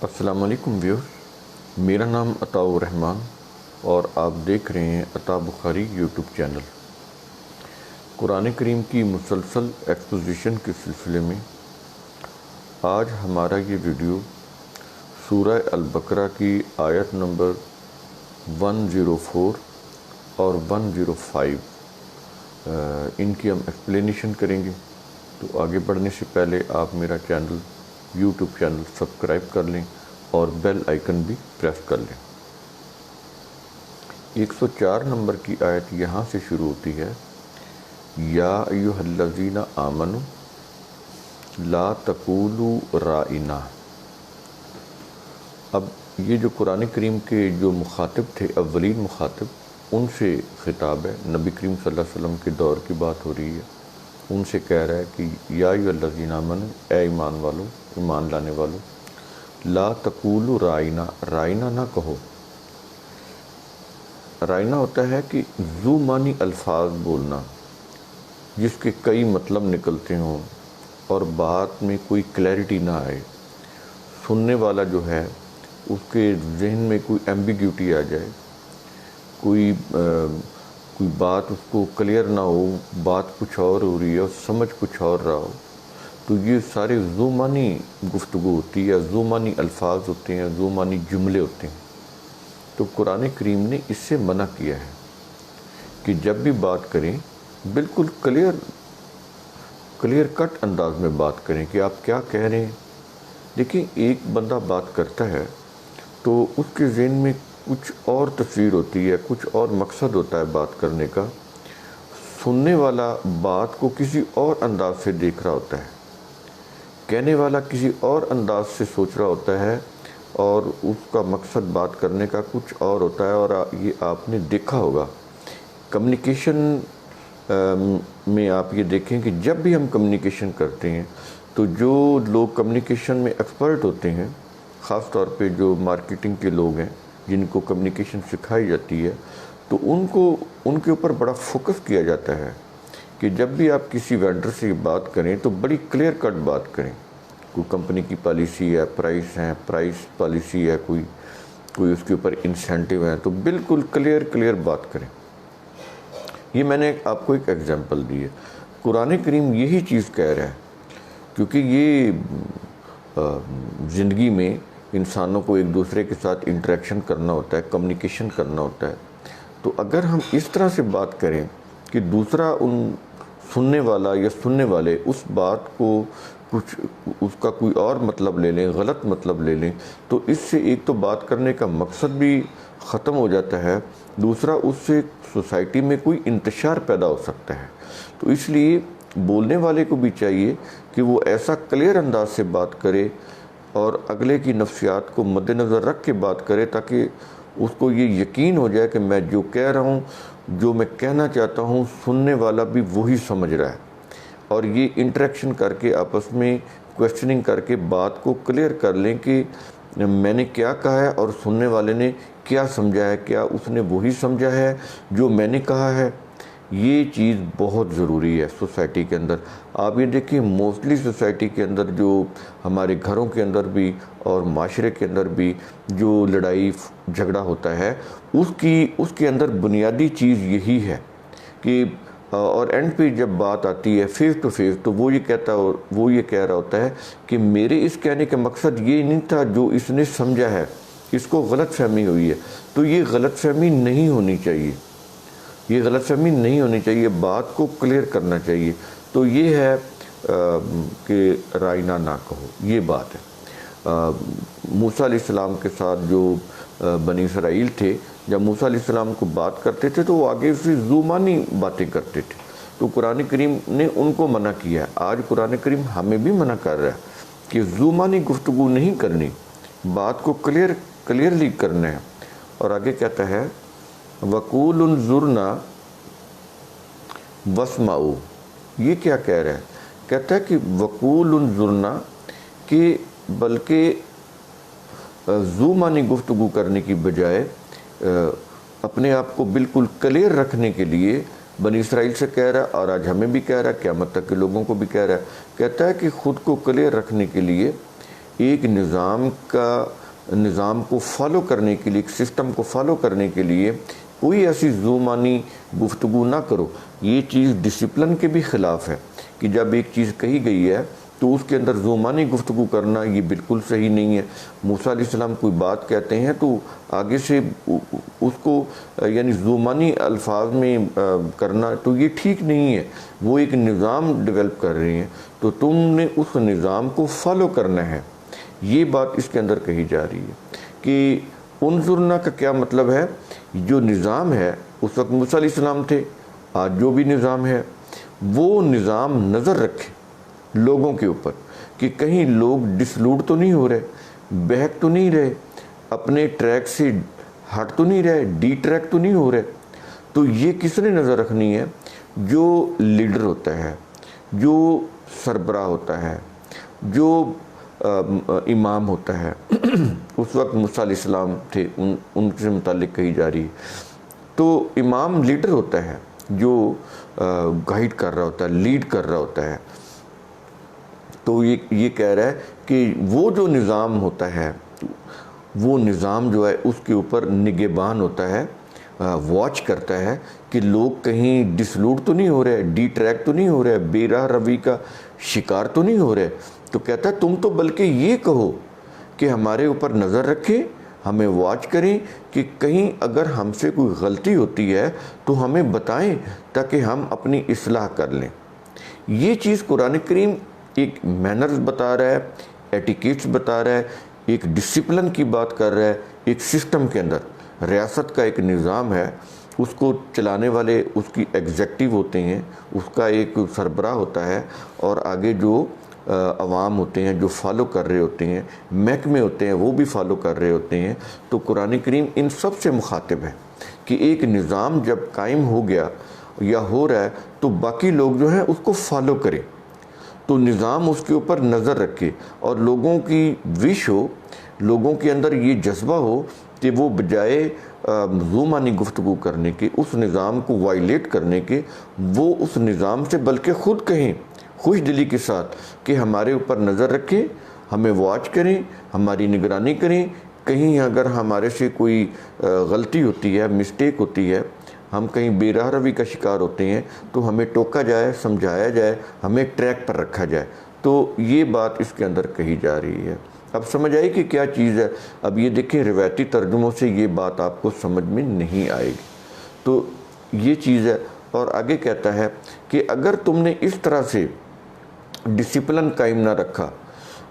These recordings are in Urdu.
السلام علیکم ویور، میرا نام عطاء الرحمن اور آپ دیکھ رہے ہیں عطاء بخاری یوٹیوب چینل۔ قرآن کریم کی مسلسل ایکسپوزیشن کے سلسلے میں آج ہمارا یہ ویڈیو سورہ البقرہ کی آیت نمبر 104 اور 105 ان کی ہم ایکسپلینیشن کریں گے۔ تو آگے بڑھنے سے پہلے آپ میرا یوٹیوب چینل سبسکرائب کر لیں اور بیل آئیکن بھی پریس کر لیں۔ 104 نمبر کی آیت یہاں سے شروع ہوتی ہے، یا ایھا الذین آمنوا لا تقولوا رائنا۔ اب یہ جو قرآن کریم کے جو مخاطب تھے، اولین مخاطب، ان سے خطاب ہے۔ نبی کریم صلی اللہ علیہ وسلم کے دور کی بات ہو رہی ہے۔ ان سے کہہ رہا ہے کہ یا ایھا الذین آمنوا، اے ایمان والو، ایمان لانے والو، لا تقولوا رائنا، رائنا نہ کہو۔ رائنا ہوتا ہے کہ ذو معنی الفاظ بولنا، جس کے کئی مطلب نکلتے ہوں اور بات میں کوئی کلیئرٹی نہ آئے، سننے والا جو ہے اس کے ذہن میں کوئی ایمبیگیوٹی آ جائے، کوئی بات اس کو کلیئر نہ ہو، بات کچھ اور ہو رہی ہے اور سمجھ کچھ اور رہا ہو، تو یہ سارے ذو معنی گفتگو ہوتی ہے، ذو معنی الفاظ ہوتے ہیں، ذو معنی جملے ہوتے ہیں۔ تو قرآن کریم نے اس سے منع کیا ہے کہ جب بھی بات کریں بالکل کلیئر کٹ انداز میں بات کریں کہ آپ کیا کہہ رہے ہیں۔ دیکھیں، ایک بندہ بات کرتا ہے تو اس کے ذہن میں کچھ اور تصویر ہوتی ہے، کچھ اور مقصد ہوتا ہے بات کرنے کا، سننے والا بات کو کسی اور انداز سے دیکھ رہا ہوتا ہے، کہنے والا کسی اور انداز سے سوچ رہا ہوتا ہے، اور اس کا مقصد بات کرنے کا کچھ اور ہوتا ہے۔ اور یہ آپ نے دیکھا ہوگا کمیونیکیشن میں، آپ یہ دیکھیں کہ جب بھی ہم کمیونیکیشن کرتے ہیں تو جو لوگ کمیونیکیشن میں ایکسپرٹ ہوتے ہیں، خاص طور پہ جو مارکیٹنگ کے لوگ ہیں جن کو کمیونیکیشن سکھائی جاتی ہے، تو ان کے اوپر بڑا فوکس کیا جاتا ہے کہ جب بھی آپ کسی وینڈر سے بات کریں تو بڑی کلیئر کٹ بات کریں۔ کوئی کمپنی کی پالیسی ہے، پرائس پالیسی ہے، کوئی اس کے اوپر انسینٹیو ہے، تو بالکل کلیئر بات کریں۔ یہ میں نے آپ کو ایک ایگزامپل دی ہے۔ قرآن کریم یہی چیز کہہ رہا ہے، کیونکہ یہ زندگی میں انسانوں کو ایک دوسرے کے ساتھ انٹریکشن کرنا ہوتا ہے، کمیونیکیشن کرنا ہوتا ہے، تو اگر ہم اس طرح سے بات کریں کہ دوسرا سننے والا یا سننے والے اس بات کو اس کا کوئی اور مطلب لے لیں، غلط مطلب لے لیں، تو اس سے ایک تو بات کرنے کا مقصد بھی ختم ہو جاتا ہے، دوسرا اس سے سوسائٹی میں کوئی انتشار پیدا ہو سکتا ہے۔ تو اس لیے بولنے والے کو بھی چاہیے کہ وہ ایسا کلیئر انداز سے بات کرے اور اگلے کی نفسیات کو مد نظر رکھ کے بات کرے، تاکہ اس کو یہ یقین ہو جائے کہ میں جو کہہ رہا ہوں، جو میں کہنا چاہتا ہوں، سننے والا بھی وہی سمجھ رہا ہے۔ اور یہ انٹریکشن کر کے آپس میں کویسچننگ کر کے بات کو کلیئر کر لیں کہ میں نے کیا کہا ہے اور سننے والے نے کیا سمجھا ہے، کیا اس نے وہی سمجھا ہے جو میں نے کہا ہے۔ یہ چیز بہت ضروری ہے سوسائٹی کے اندر۔ آپ یہ دیکھیں، موسٹلی سوسائٹی کے اندر، جو ہمارے گھروں کے اندر بھی اور معاشرے کے اندر بھی جو لڑائی جھگڑا ہوتا ہے، اس کے اندر بنیادی چیز یہی ہے کہ اور اینڈ پہ جب بات آتی ہے فیس ٹو فیس، تو وہ یہ کہہ رہا ہوتا ہے کہ میرے اس کہنے کا مقصد یہ نہیں تھا جو اس نے سمجھا ہے، اس کو غلط فہمی ہوئی ہے۔ تو یہ غلط فہمی نہیں ہونی چاہیے، یہ غلط فہمی نہیں ہونی چاہیے، بات کو کلیئر کرنا چاہیے۔ تو یہ ہے کہ رائنا نہ کہو، یہ بات ہے۔ موسیٰ علیہ السلام کے ساتھ جو بنی اسرائیل تھے، جب موسیٰ علیہ السلام کو بات کرتے تھے تو وہ آگے سے ذو معنی باتیں کرتے تھے، تو قرآن کریم نے ان کو منع کیا ہے۔ آج قرآن کریم ہمیں بھی منع کر رہا ہے کہ ذو معنی گفتگو نہیں کرنی، بات کو کلیئرلی کرنا ہے۔ اور آگے کہتا ہے وَقُولُوا انظُرْنَا وَاسْمَعُوا۔ یہ کیا کہہ رہا ہے؟ کہتا ہے کہ وَقُولُوا انظُرْنَا، کہ بلکہ ذو معنی گفتگو کرنے کی بجائے اپنے آپ کو بالکل کلیئر رکھنے کے لیے بنی اسرائیل سے کہہ رہا ہے، اور آج ہمیں بھی کہہ رہا ہے، قیامت تک کے لوگوں کو بھی کہہ رہا ہے۔ کہتا ہے کہ خود کو کلیئر رکھنے کے لیے ایک نظام کو فالو کرنے کے لیے، ایک سسٹم کو فالو کرنے کے لیے کوئی ایسی ذومانی گفتگو نہ کرو۔ یہ چیز ڈسپلن کے بھی خلاف ہے کہ جب ایک چیز کہی گئی ہے تو اس کے اندر ذومانی گفتگو کرنا یہ بالکل صحیح نہیں ہے۔ موسیٰ علیہ السلام کوئی بات کہتے ہیں تو آگے سے اس کو یعنی ذومانی الفاظ میں کرنا تو یہ ٹھیک نہیں ہے۔ وہ ایک نظام ڈیولپ کر رہے ہیں تو تم نے اس نظام کو فالو کرنا ہے، یہ بات اس کے اندر کہی جا رہی ہے۔ کہ انظرنا کا کیا مطلب ہے؟ جو نظام ہے اس وقت موسیٰ علیہ السلام تھے، آج جو بھی نظام ہے وہ نظام نظر رکھے لوگوں کے اوپر کہ کہیں لوگ ڈسلوڈ تو نہیں ہو رہے، بہک تو نہیں رہے، اپنے ٹریک سے ہٹ تو نہیں رہے، ڈی ٹریک تو نہیں ہو رہے۔ تو یہ کس نے نظر رکھنی ہے؟ جو لیڈر ہوتا ہے، جو سربراہ ہوتا ہے، جو امام ہوتا ہے۔ اس وقت موسیٰ علیہ السلام تھے، ان سے متعلق کہی جا رہی ہے۔ تو امام لیڈر ہوتا ہے جو گائیڈ کر رہا ہوتا ہے، لیڈ کر رہا ہوتا ہے۔ تو یہ کہہ رہا ہے کہ وہ جو نظام ہوتا ہے، وہ نظام جو ہے اس کے اوپر نگہبان ہوتا ہے، واچ کرتا ہے کہ لوگ کہیں ڈسلوڈ تو نہیں ہو رہے، ڈی ٹریک تو نہیں ہو رہے، بے راہ روی کا شکار تو نہیں ہو رہے۔ تو کہتا ہے تم تو بلکہ یہ کہو کہ ہمارے اوپر نظر رکھیں، ہمیں واچ کریں کہ کہیں اگر ہم سے کوئی غلطی ہوتی ہے تو ہمیں بتائیں تاکہ ہم اپنی اصلاح کر لیں۔ یہ چیز قرآن کریم ایک مینرز بتا رہا ہے، ایٹیکیٹس بتا رہا ہے، ایک ڈسپلن کی بات کر رہا ہے۔ ایک سسٹم کے اندر ریاست کا ایک نظام ہے، اس کو چلانے والے اس کی ایگزیکٹو ہوتے ہیں، اس کا ایک سربراہ ہوتا ہے، اور آگے جو عوام ہوتے ہیں جو فالو کر رہے ہوتے ہیں، محکمے ہوتے ہیں وہ بھی فالو کر رہے ہوتے ہیں۔ تو قرآن کریم ان سب سے مخاطب ہے کہ ایک نظام جب قائم ہو گیا یا ہو رہا ہے تو باقی لوگ جو ہیں اس کو فالو کریں، تو نظام اس کے اوپر نظر رکھے اور لوگوں کی وش ہو، لوگوں کے اندر یہ جذبہ ہو کہ وہ بجائے ذومانی گفتگو کرنے کے، اس نظام کو وائلیٹ کرنے کے، وہ اس نظام سے بلکہ خود کہیں خوش دلی کے ساتھ کہ ہمارے اوپر نظر رکھیں، ہمیں واچ کریں، ہماری نگرانی کریں، کہیں اگر ہمارے سے کوئی غلطی ہوتی ہے، مسٹیک ہوتی ہے، ہم کہیں بے راہ روی کا شکار ہوتے ہیں تو ہمیں ٹوکا جائے، سمجھایا جائے، ہمیں ٹریک پر رکھا جائے۔ تو یہ بات اس کے اندر کہی جا رہی ہے۔ اب سمجھ آئی کہ کیا چیز ہے؟ اب یہ دیکھیں روایتی ترجموں سے یہ بات آپ کو سمجھ میں نہیں آئے گی۔ تو یہ چیز ہے، اور آگے کہتا ہے کہ اگر تم نے اس طرح سے ڈسپلن قائم نہ رکھا،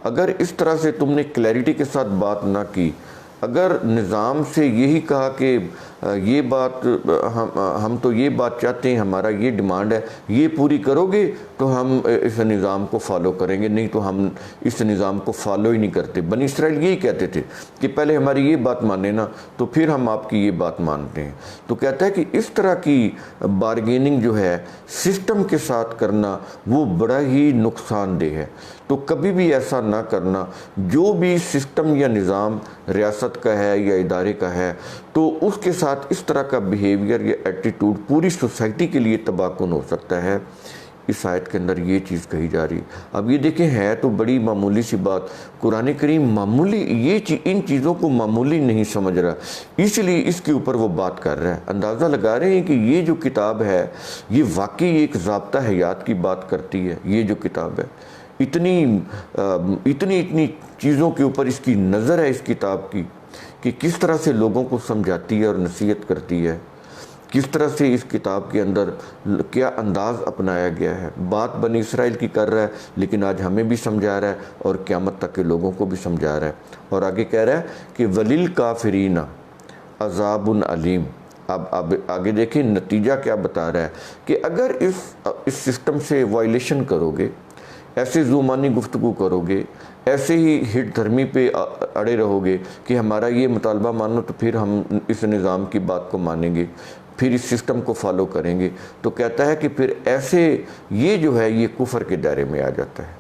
اگر اس طرح سے تم نے کلیئرٹی کے ساتھ بات نہ کی، اگر نظام سے یہی کہا کہ یہ بات ہم تو یہ بات چاہتے ہیں، ہمارا یہ ڈیمانڈ ہے، یہ پوری کرو گے تو ہم اس نظام کو فالو کریں گے، نہیں تو ہم اس نظام کو فالو ہی نہیں کرتے۔ بنی اسرائیل یہی کہتے تھے کہ پہلے ہماری یہ بات مانیں نا تو پھر ہم آپ کی یہ بات مانتے ہیں۔ تو کہتا ہے کہ اس طرح کی بارگیننگ جو ہے سسٹم کے ساتھ کرنا وہ بڑا ہی نقصان دہ ہے۔ تو کبھی بھی ایسا نہ کرنا۔ جو بھی سسٹم یا نظام ریاست کا ہے یا ادارے کا ہے تو اس کے ساتھ اس طرح کا بیہیویئر یا ایٹیٹیوڈ پوری سوسائٹی کے لیے تباہ کن ہو سکتا ہے۔ اس آیت کے اندر یہ چیز کہی جا رہی ہے۔ اب یہ دیکھیں ہے تو بڑی معمولی سی بات، قرآن کریم معمولی ان چیزوں کو معمولی نہیں سمجھ رہا، اس لیے اس کے اوپر وہ بات کر رہا ہے۔ اندازہ لگا رہے ہیں کہ یہ جو کتاب ہے یہ واقعی ایک ضابطہ حیات کی بات کرتی ہے۔ یہ جو کتاب ہے اتنی چیزوں کے اوپر اس کی نظر ہے اس کتاب کی کہ کس طرح سے لوگوں کو سمجھاتی ہے اور نصیحت کرتی ہے، کس طرح سے اس کتاب کے اندر کیا انداز اپنایا گیا ہے۔ بات بنی اسرائیل کی کر رہا ہے لیکن آج ہمیں بھی سمجھا رہا ہے اور قیامت تک کے لوگوں کو بھی سمجھا رہا ہے۔ اور آگے کہہ رہا ہے کہ وَلِلْكَافِرِينَ عَذَابٌ عَلِيمٌ۔ اب آگے دیکھیں نتیجہ کیا بتا رہا ہے کہ اگر اس سسٹم سے وائلیشن کرو گے، ایسے ذومانی گفتگو کرو گے، ایسے ہی ہٹ دھرمی پہ اڑے رہو گے کہ ہمارا یہ مطالبہ مانو تو پھر ہم اس نظام کی بات کو مانیں گے، پھر اس سسٹم کو فالو کریں گے، تو کہتا ہے کہ پھر ایسے یہ جو ہے یہ کفر کے دائرے میں آ جاتا ہے،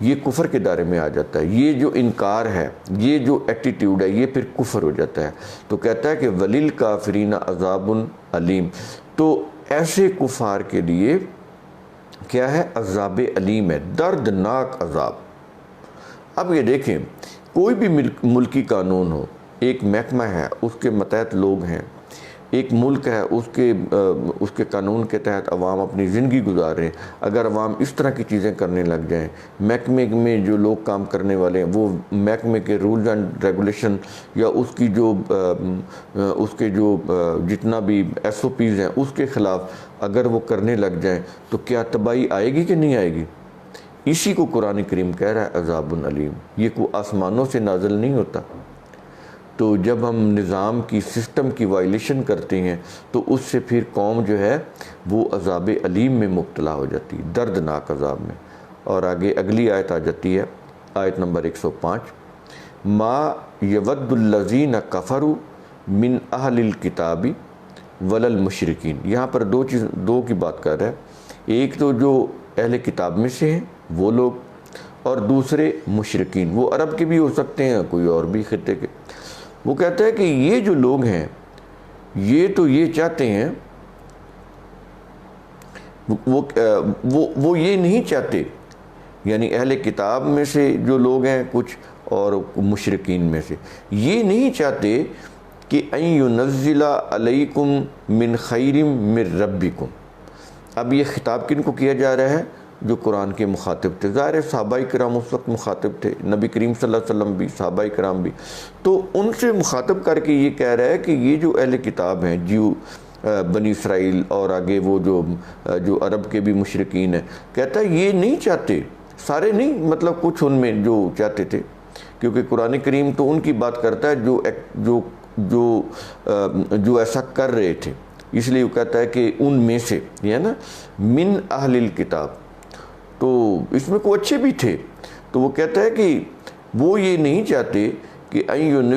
یہ کفر کے دائرے میں آ جاتا ہے۔ یہ جو انکار ہے، یہ جو ایٹیٹیوڈ ہے، یہ پھر کفر ہو جاتا ہے۔ تو کہتا ہے کہ وَلِلْكَافِرِينَ عَذَابٌ عَلِيمٌ۔ تو ایسے کفار کے لیے کیا ہے؟ عذاب علیم ہے، دردناک عذاب۔ اب یہ دیکھیں، کوئی بھی ملکی قانون ہو، ایک محکمہ ہے، اس کے متحد لوگ ہیں، ایک ملک ہے، اس کے قانون کے تحت عوام اپنی زندگی گزار رہے ہیں. اگر عوام اس طرح کی چیزیں کرنے لگ جائیں، محکمے میں جو لوگ کام کرنے والے ہیں وہ محکمے کے رولز اینڈ ریگولیشن یا اس کے جو جتنا بھی SOPs ہیں اس کے خلاف اگر وہ کرنے لگ جائیں تو کیا تباہی آئے گی کہ نہیں آئے گی؟ اسی کو قرآن کریم کہہ رہا ہے عذاب علیم. یہ کوئی آسمانوں سے نازل نہیں ہوتا. تو جب ہم نظام کی سسٹم کی وائلیشن کرتے ہیں تو اس سے پھر قوم جو ہے وہ عذاب علیم میں مبتلا ہو جاتی ہے، دردناک عذاب میں. اور آگے اگلی آیت آ جاتی ہے، آیت نمبر 105، ما یود الذین کفروا من اہل الکتاب ولا المشرکین. یہاں پر دو کی بات کر رہا ہے. ایک تو جو اہل کتاب میں سے ہیں وہ لوگ، اور دوسرے مشرکین، وہ عرب کے بھی ہو سکتے ہیں، کوئی اور بھی خطے کے. وہ کہتا ہے کہ یہ جو لوگ ہیں یہ چاہتے ہیں، وہ یہ نہیں چاہتے، یعنی اہل کتاب میں سے جو لوگ ہیں کچھ اور مشرکین میں سے یہ نہیں چاہتے کہ ان ینزل علیکم من خیر من ربکم. اب یہ خطاب کن کو کیا جا رہا ہے؟ جو قرآن کے مخاطب تھے. ظاہر ہے صحابہ کرام اس وقت مخاطب تھے، نبی کریم صلی اللہ علیہ وسلم بھی، صحابہ کرام بھی. تو ان سے مخاطب کر کے یہ کہہ رہا ہے کہ یہ جو اہل کتاب ہیں، جو بنی اسرائیل اور آگے وہ جو عرب کے بھی مشرکین ہیں، کہتا ہے یہ نہیں چاہتے، سارے نہیں، مطلب کچھ ان میں جو چاہتے تھے، کیونکہ قرآن کریم تو ان کی بات کرتا ہے جو ایسا کر رہے تھے. اس لیے وہ کہتا ہے کہ ان میں سے، یہ نا من اہل الکتاب، تو اس میں کوئی اچھے بھی تھے. تو وہ کہتا ہے کہ وہ یہ نہیں چاہتے کہ ان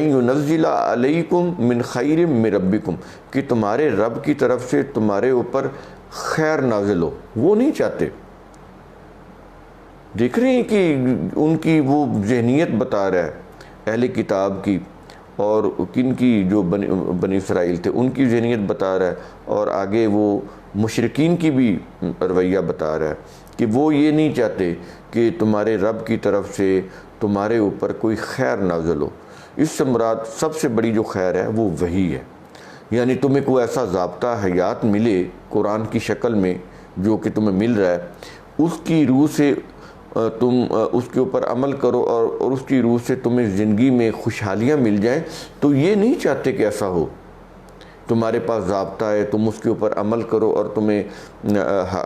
ینزل علیکم من خیر من ربکم، کہ تمہارے رب کی طرف سے تمہارے اوپر خیر نازل ہو، وہ نہیں چاہتے. دیکھ رہے ہیں کہ ان کی وہ ذہنیت بتا رہا ہے اہل کتاب کی، اور کن کی جو بنی اسرائیل تھے ان کی ذہنیت بتا رہا ہے، اور آگے وہ مشرکین کی بھی رویہ بتا رہا ہے کہ وہ یہ نہیں چاہتے کہ تمہارے رب کی طرف سے تمہارے اوپر کوئی خیر نازل ہو. اس سے مراد سب سے بڑی جو خیر ہے وہ وحی ہے، یعنی تمہیں کوئی ایسا ضابطہ حیات ملے قرآن کی شکل میں جو کہ تمہیں مل رہا ہے، اس کی روح سے تم اس کے اوپر عمل کرو اور اس کی روح سے تمہیں زندگی میں خوشحالیاں مل جائیں. تو یہ نہیں چاہتے کہ ایسا ہو. تمہارے پاس ضابطہ ہے، تم اس کے اوپر عمل کرو اور تمہیں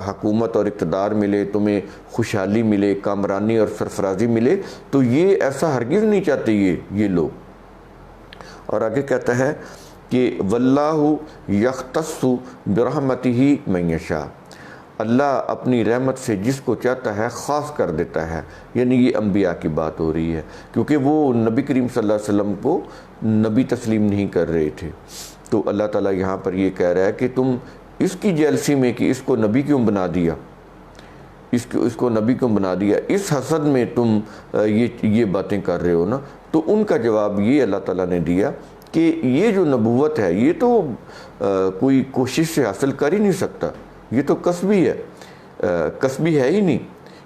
حکومت اور اقتدار ملے، تمہیں خوشحالی ملے، کامرانی اور سرفرازی ملے. تو یہ ایسا ہرگز نہیں چاہتے یہ لوگ. اور آگے کہتا ہے کہ واللہ یختص برحمتہ من یشاء، اللہ اپنی رحمت سے جس کو چاہتا ہے خاص کر دیتا ہے. یعنی یہ انبیاء کی بات ہو رہی ہے، کیونکہ وہ نبی کریم صلی اللہ علیہ وسلم کو نبی تسلیم نہیں کر رہے تھے. تو اللہ تعالیٰ یہاں پر یہ کہہ رہا ہے کہ تم اس کی جیلسی میں کہ اس کو نبی کیوں بنا دیا، اس کو نبی کیوں بنا دیا، اس حسد میں تم یہ باتیں کر رہے ہو نا. تو ان کا جواب یہ اللہ تعالیٰ نے دیا کہ یہ جو نبوت ہے یہ تو کوئی کوشش سے حاصل کر ہی نہیں سکتا، یہ تو کسبی ہے، کسبی ہے ہی نہیں،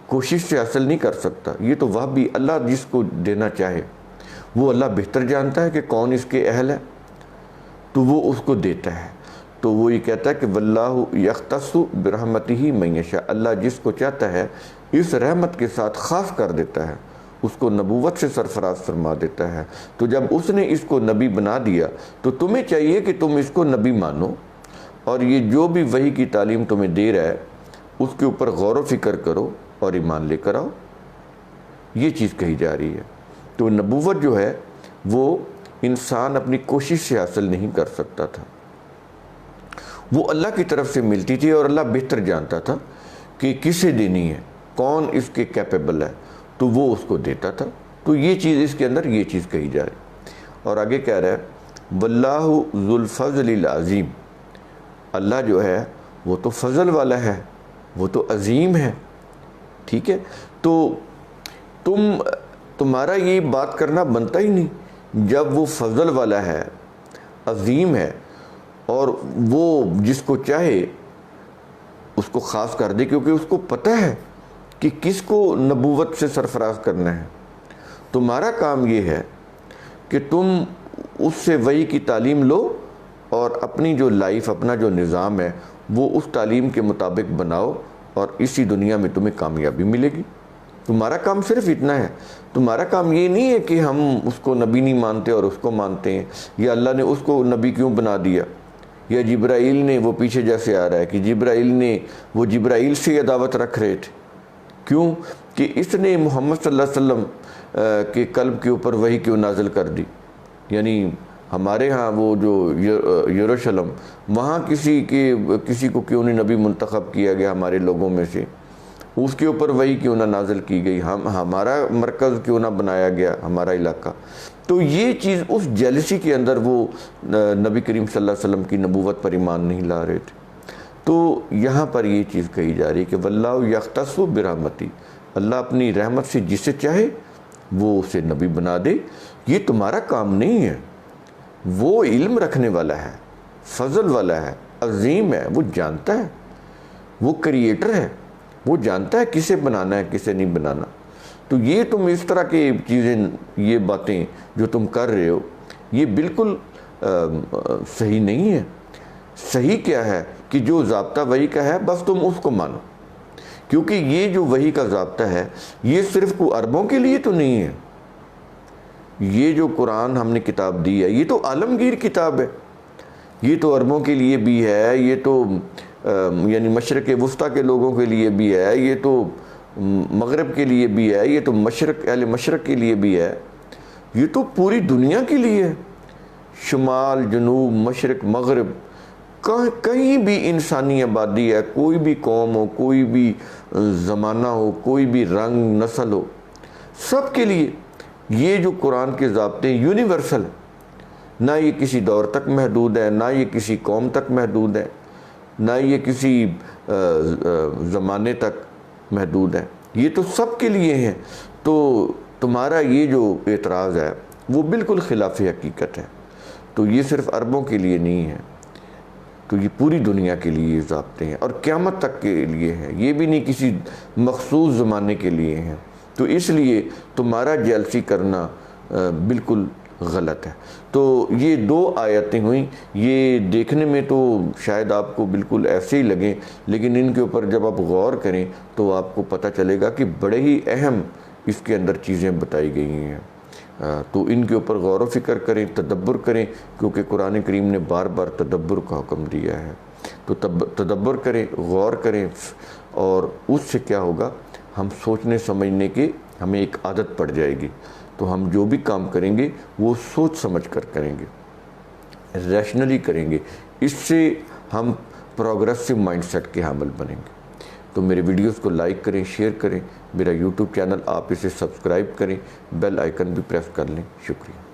کوشش سے حاصل نہیں کر سکتا. یہ تو وہ بھی اللہ جس کو دینا چاہے وہ اللہ بہتر جانتا ہے کہ کون اس کے اہل ہے، تو وہ اس کو دیتا ہے. تو وہ یہ کہتا ہے کہ واللہ یختص برحمتہ من یشاء، اللہ جس کو چاہتا ہے اس رحمت کے ساتھ خاص کر دیتا ہے، اس کو نبوت سے سرفراز فرما دیتا ہے. تو جب اس نے اس کو نبی بنا دیا تو تمہیں چاہیے کہ تم اس کو نبی مانو، اور یہ جو بھی وحی کی تعلیم تمہیں دے رہا ہے اس کے اوپر غور و فکر کرو اور ایمان لے کر آؤ. یہ چیز کہی جا رہی ہے. تو نبوت جو ہے وہ انسان اپنی کوشش سے حاصل نہیں کر سکتا تھا، وہ اللہ کی طرف سے ملتی تھی، اور اللہ بہتر جانتا تھا کہ کسے دینی ہے، کون اس کے کیپیبل ہے، تو وہ اس کو دیتا تھا. تو یہ چیز اس کے اندر یہ چیز کہی جا رہی. اور آگے کہہ رہا ہے واللہ ذو الفضل العظیم، اللہ جو ہے وہ تو فضل والا ہے، وہ تو عظیم ہے. ٹھیک ہے، تو تمہارا یہ بات کرنا بنتا ہی نہیں جب وہ فضل والا ہے، عظیم ہے، اور وہ جس کو چاہے اس کو خاص کر دے، کیونکہ اس کو پتہ ہے کہ کس کو نبوت سے سرفراز کرنا ہے. تمہارا کام یہ ہے کہ تم اس سے وحی کی تعلیم لو اور اپنی جو لائف، اپنا جو نظام ہے وہ اس تعلیم کے مطابق بناؤ، اور اسی دنیا میں تمہیں کامیابی ملے گی۔ تمہارا کام صرف اتنا ہے۔ تمہارا کام یہ نہیں ہے کہ ہم اس کو نبی نہیں مانتے اور اس کو مانتے ہیں، یا اللہ نے اس کو نبی کیوں بنا دیا، یا جبرائیل نے، وہ پیچھے جیسے آ رہا ہے کہ جبرائیل سے عداوت رکھ رہے تھے، کیوں کہ اس نے محمد صلی اللہ علیہ وسلم کے قلب کے اوپر وحی کیوں نازل کر دی۔ یعنی ہمارے ہاں وہ جو یروشلم، وہاں کسی کو کیوں نہیں نبی منتخب کیا گیا ہمارے لوگوں میں سے، اس کے اوپر وحی کیوں نہ نازل کی گئی، ہمارا مرکز کیوں نہ بنایا گیا ہمارا علاقہ۔ تو یہ چیز اس جیلسی کے اندر وہ نبی کریم صلی اللہ علیہ وسلم کی نبوت پر ایمان نہیں لا رہے تھے۔ تو یہاں پر یہ چیز کہی جا رہی ہے کہ واللہ یختص برحمتی، اللہ اپنی رحمت سے جسے چاہے وہ اسے نبی بنا دے۔ یہ تمہارا کام نہیں ہے، وہ علم رکھنے والا ہے، فضل والا ہے، عظیم ہے، وہ جانتا ہے، وہ کریٹر ہے، وہ جانتا ہے کسے بنانا ہے کسے نہیں بنانا۔ تو یہ تم اس طرح کی چیزیں، یہ باتیں جو تم کر رہے ہو، یہ بالکل صحیح نہیں ہے۔ صحیح کیا ہے کہ جو ضابطہ وحی کا ہے بس تم اس کو مانو، کیونکہ یہ جو وحی کا ضابطہ ہے یہ صرف کوئی عربوں کے لیے تو نہیں ہے۔ یہ جو قرآن ہم نے کتاب دی ہے یہ تو عالمگیر کتاب ہے، یہ تو عربوں کے لیے بھی ہے، یہ تو یعنی مشرق وسطیٰ کے لوگوں کے لیے بھی ہے، یہ تو مغرب کے لیے بھی ہے، یہ تو اہل مشرق کے لیے بھی ہے، یہ تو پوری دنیا کے لیے ہے۔ شمال، جنوب، مشرق، مغرب، کہیں بھی انسانی آبادی ہے، کوئی بھی قوم ہو، کوئی بھی زمانہ ہو، کوئی بھی رنگ نسل ہو، سب کے لیے یہ جو قرآن کے ضابطے یونیورسل ہیں، نہ یہ کسی دور تک محدود ہے، نہ یہ کسی قوم تک محدود ہے، نہ یہ کسی زمانے تک محدود ہے، یہ تو سب کے لیے ہیں۔ تو تمہارا یہ جو اعتراض ہے وہ بالکل خلاف حقیقت ہے۔ تو یہ صرف عربوں کے لیے نہیں ہے، تو یہ پوری دنیا کے لیے ضابطے ہیں اور قیامت تک کے لیے ہیں، یہ بھی نہیں کسی مخصوص زمانے کے لیے ہیں۔ تو اس لیے تمہارا جیلسی کرنا بالکل غلط ہے۔ تو یہ 2 آیتیں ہوئیں، یہ دیکھنے میں تو شاید آپ کو بالکل ایسے ہی لگیں، لیکن ان کے اوپر جب آپ غور کریں تو آپ کو پتہ چلے گا کہ بڑے ہی اہم اس کے اندر چیزیں بتائی گئی ہیں۔ تو ان کے اوپر غور و فکر کریں، تدبر کریں، کیونکہ قرآن کریم نے بار بار تدبر کا حکم دیا ہے۔ تو تدبر کریں، غور کریں، اور اس سے کیا ہوگا، ہم سوچنے سمجھنے کے ہمیں ایک عادت پڑ جائے گی۔ تو ہم جو بھی کام کریں گے وہ سوچ سمجھ کر کریں گے، ریشنلی کریں گے، اس سے ہم پروگریسو مائنڈ سیٹ کے حامل بنیں گے۔ تو میرے ویڈیوز کو لائک کریں، شیئر کریں، میرا یوٹیوب چینل آپ اسے سبسکرائب کریں، بیل آئیکن بھی پریس کر لیں۔ شکریہ۔